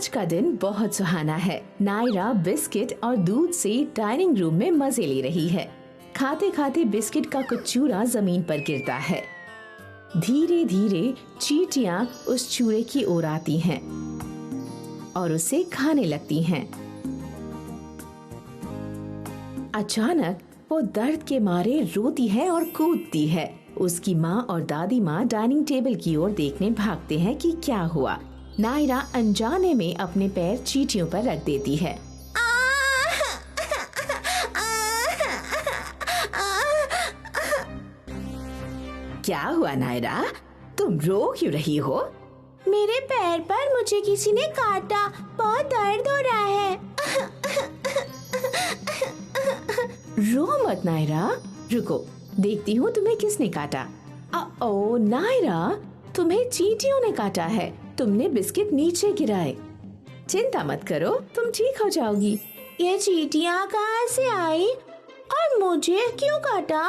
आज का दिन बहुत सुहाना है। नायरा बिस्किट और दूध से डाइनिंग रूम में मजे ले रही है। खाते खाते बिस्किट का कुछ चूरा जमीन पर गिरता है। धीरे धीरे चींटियां उस चूरे की ओर आती हैं और उसे खाने लगती हैं। अचानक वो दर्द के मारे रोती है और कूदती है। उसकी माँ और दादी माँ डाइनिंग टेबल की ओर देखने भागते हैं कि क्या हुआ। नायरा अनजाने में अपने पैर चींटियों पर रख देती है। क्या हुआ नायरा, तुम रो क्यों रही हो? मेरे पैर पर मुझे किसी ने काटा, बहुत दर्द हो रहा है। रो मत नायरा, रुको देखती हूँ तुम्हें किसने काटा। ओ नायरा, तुम्हें चींटियों ने काटा है। तुमने बिस्किट नीचे गिराए। चिंता मत करो, तुम ठीक हो जाओगी। ये चींटियाँ कहाँ से आई और मुझे क्यों काटा?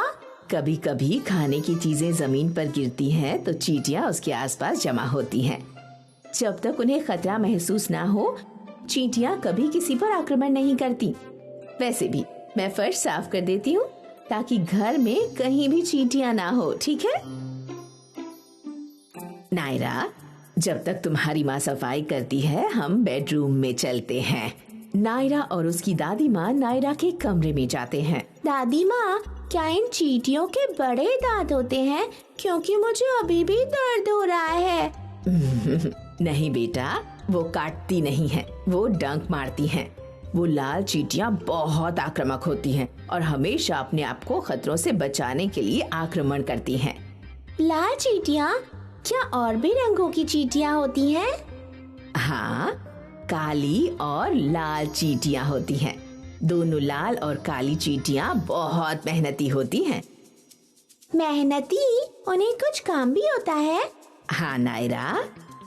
कभी कभी खाने की चीजें जमीन पर गिरती हैं तो चींटियाँ उसके आसपास जमा होती हैं। जब तक उन्हें खतरा महसूस ना हो, चींटियाँ कभी किसी पर आक्रमण नहीं करती। वैसे भी मैं फर्श साफ कर देती हूँ ताकि घर में कहीं भी चींटियाँ ना हो, ठीक है? नायरा, जब तक तुम्हारी माँ सफाई करती है हम बेडरूम में चलते हैं। नायरा और उसकी दादी माँ नायरा के कमरे में जाते हैं। दादी माँ, क्या इन चींटियों के बड़े दांत होते हैं? क्योंकि मुझे अभी भी दर्द हो रहा है। नहीं बेटा, वो काटती नहीं है, वो डंक मारती हैं। वो लाल चींटियाँ बहुत आक्रामक होती हैं और हमेशा अपने आप को खतरों से बचाने के लिए आक्रमण करती हैं। लाल चींटियाँ? क्या और भी रंगों की चींटियाँ होती हैं? हाँ, काली और लाल चींटियाँ होती हैं। दोनों लाल और काली चींटियाँ बहुत मेहनती होती हैं। मेहनती? उन्हें कुछ काम भी होता है? हाँ नायरा,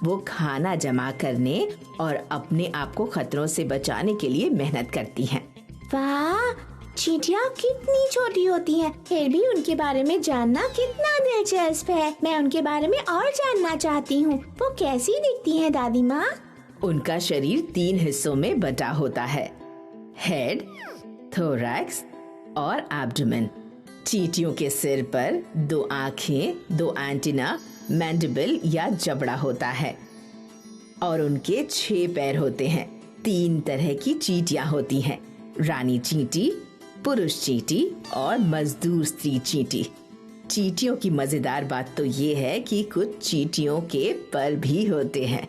वो खाना जमा करने और अपने आप को खतरों से बचाने के लिए मेहनत करती हैं। वाह, चींटियाँ कितनी छोटी होती हैं, फिर भी उनके बारे में जानना कितना दिलचस्प है। मैं उनके बारे में और जानना चाहती हूँ। वो कैसी दिखती हैं दादी माँ? उनका शरीर 3 हिस्सों में बटा होता है, हेड, थोरैक्स और एब्डोमेन। चींटियों के सिर पर 2 आँखें, 2 एंटीना, मैंडिबल या जबड़ा होता है और उनके 6 पैर होते हैं। 3 तरह की चींटियाँ होती हैं, रानी चींटी, पुरुष चींटी और मजदूर स्त्री चींटी। चींटियों की मजेदार बात तो ये है कि कुछ चींटियों के पर भी होते हैं।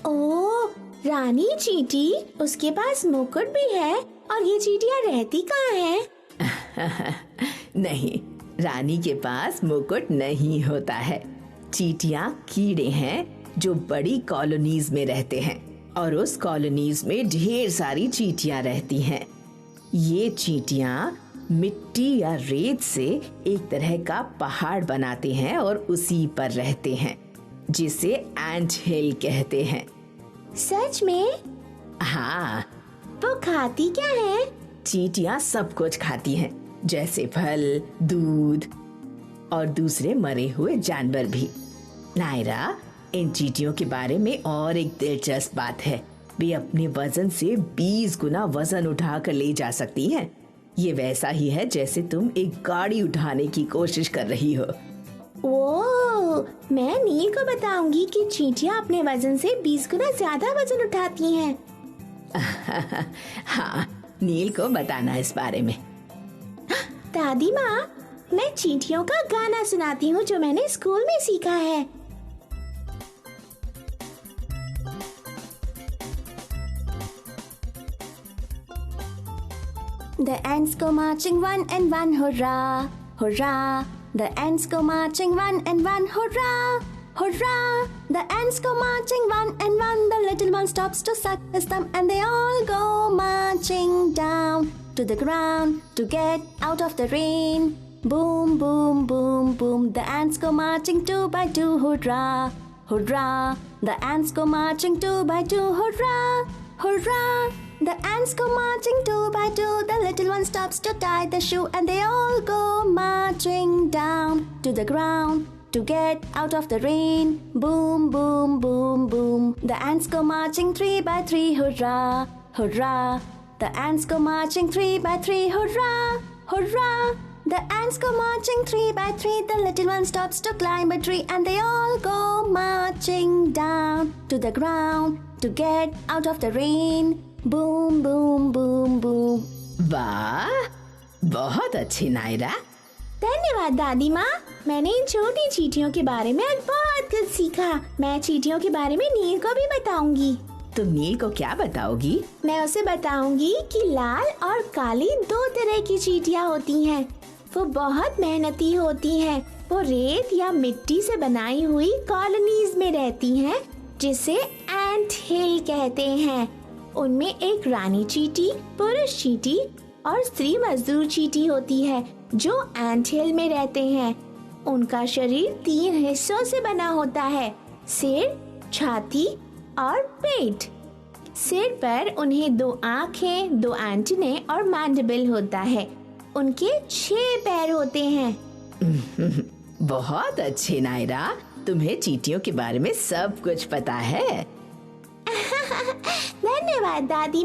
ओह, रानी चींटी, उसके पास मुकुट भी है। और ये चींटियाँ रहती कहाँ हैं? नहीं, रानी के पास मुकुट नहीं होता है। चींटियाँ कीड़े हैं जो बड़ी कॉलोनीज में रहते हैं और उस कॉलोनीज में ढेर सारी चींटियाँ रहती हैं। ये चींटियाँ मिट्टी या रेत से एक तरह का पहाड़ बनाते हैं और उसी पर रहते हैं, जिसे एंट हिल कहते हैं। सच में? हाँ। वो खाती क्या है? चींटियाँ सब कुछ खाती हैं, जैसे फल, दूध और दूसरे मरे हुए जानवर भी। नायरा, इन चींटियों के बारे में और एक दिलचस्प बात है। वे अपने वजन से 20 गुना वजन उठा कर ले जा सकती हैं। ये वैसा ही है जैसे तुम एक गाड़ी उठाने की कोशिश कर रही हो। ओह, मैं नील को बताऊंगी कि चींटियाँ अपने वजन से 20 गुना ज्यादा वजन उठाती हैं। हाँ, नील को बताना इस बारे में। दादी माँ, मैं चींटियों का गाना सुनाती हूँ जो मैंने स्कूल में सीखा है। The ants go marching one and one, hurrah, hurrah. The ants go marching one and one, hurrah, hurrah. The ants go marching one and one. The little one stops to suck his thumb and they all go marching down to the ground to get out of the rain. Boom, boom, boom, boom. The ants go marching 2 by 2, hurrah, hurrah. The ants go marching 2 by 2, hurrah, hurrah. The ants go marching 2 by 2. The little one stops to tie the shoe and they all go marching down to the ground to get out of the rain. Boom, boom, boom, boom. The ants go marching 3 by 3. Hurrah, hurrah. The ants go marching 3 by 3. Hurrah, hurrah. The ants go marching 3 by 3. The little one stops to climb a tree, and they all go marching down to the ground to get out of the rain. Boom, boom, boom, boom. वाह, बहुत अच्छी नायरा। धन्यवाद दादी माँ। मैंने इन छोटी चींटियों के बारे में आज बहुत कुछ सीखा। मैं चींटियों के बारे में नील को भी बताऊंगी। तुम नील को क्या बताओगी? मैं उसे बताऊंगी कि लाल और काली 2 तरह की चींटियाँ होती हैं। वो बहुत मेहनती होती हैं। वो रेत या मिट्टी से बनाई हुई कॉलोनीज में रहती हैं, जिसे एंट हिल कहते हैं। उनमें एक रानी चींटी, पुरुष चींटी और स्त्री मजदूर चींटी होती है, जो एंट हिल में रहते हैं। उनका शरीर 3 हिस्सों से बना होता है: सिर, छाती और पेट। सिर पर उन्हें 2 आँखें, 2 एंटेने और मैंडिबल होता है। उनके 6 पैर होते हैं। बहुत अच्छी नायरा, तुम्हें चींटियों के बारे में सब कुछ पता है। धन्यवाद दादी।